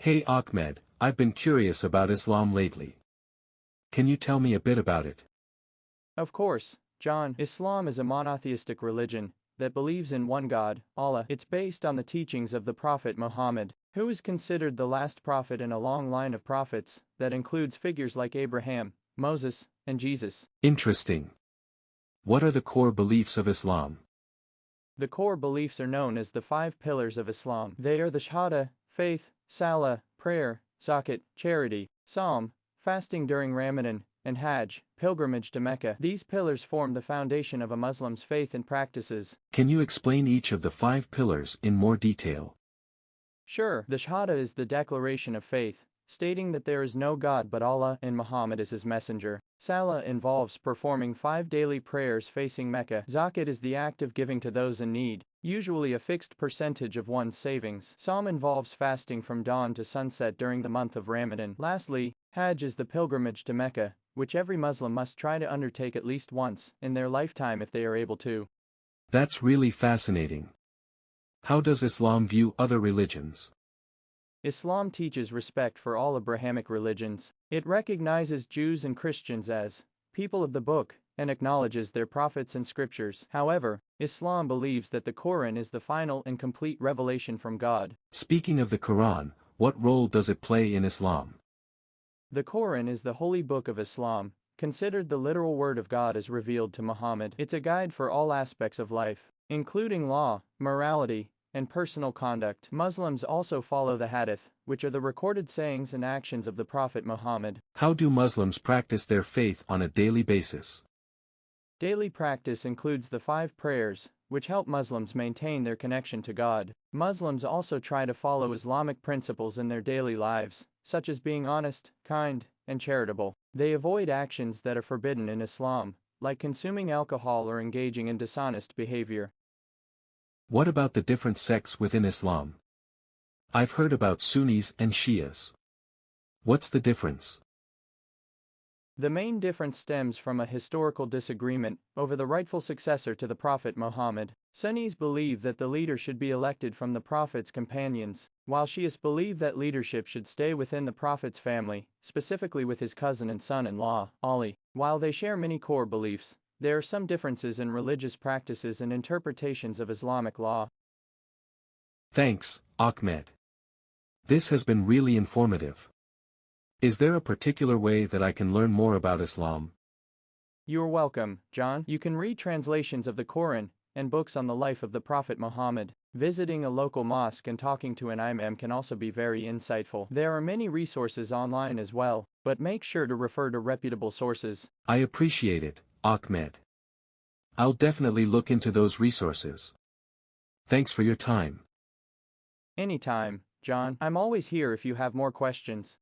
Hey Ahmed, I've been curious about Islam lately. Can you tell me a bit about it? Of course, John. Islam is a monotheistic religion that believes in one God, Allah. It's based on the teachings of the Prophet Muhammad, who is considered the last prophet in a long line of prophets that includes figures like Abraham, Moses, and Jesus. Interesting. What are the core beliefs of Islam? The core beliefs are known as the five pillars of Islam. They are the Shahada, faith, Salah, prayer, Zakat, charity, Psalm, fasting during Ramadan, and Hajj, pilgrimage to Mecca. These pillars form the foundation of a Muslim's faith and practices. Can you explain each of the five pillars in more detail? Sure, the Shahada is the declaration of faith, stating that there is no God but Allah and Muhammad is his messenger. Salah involves performing 5 daily prayers facing Mecca. Zakat is the act of giving to those in need, usually a fixed percentage of one's savings. Psalm involves fasting from dawn to sunset during the month of Ramadan. Lastly, Hajj is the pilgrimage to Mecca, which every Muslim must try to undertake at least once in their lifetime if they are able to. That's really fascinating. How does Islam view other religions? Islam teaches respect for all Abrahamic religions. It recognizes Jews and Christians as people of the book and acknowledges their prophets and scriptures. However, Islam believes that the Quran is the final and complete revelation from God. Speaking of the Quran, what role does it play in Islam? The Quran is the holy book of Islam, considered the literal word of God as revealed to Muhammad. It's a guide for all aspects of life, including law, morality, and personal conduct. Muslims also follow the Hadith, which are the recorded sayings and actions of the Prophet Muhammad. How do Muslims practice their faith on a daily basis? Daily practice includes the 5 prayers, which help Muslims maintain their connection to God. Muslims also try to follow Islamic principles in their daily lives, such as being honest, kind, and charitable. They avoid actions that are forbidden in Islam, like consuming alcohol or engaging in dishonest behavior. What about the different sects within Islam? I've heard about Sunnis and Shias. What's the difference? The main difference stems from a historical disagreement over the rightful successor to the Prophet Muhammad. Sunnis believe that the leader should be elected from the Prophet's companions, while Shias believe that leadership should stay within the Prophet's family, specifically with his cousin and son-in-law, Ali. While they share many core beliefs, there are some differences in religious practices and interpretations of Islamic law. Thanks, Ahmed. This has been really informative. Is there a particular way that I can learn more about Islam? You're welcome, John. You can read translations of the Quran and books on the life of the Prophet Muhammad. Visiting a local mosque and talking to an imam can also be very insightful. There are many resources online as well, but make sure to refer to reputable sources. I appreciate it, Ahmed. I'll definitely look into those resources. Thanks for your time. Anytime, John. I'm always here if you have more questions.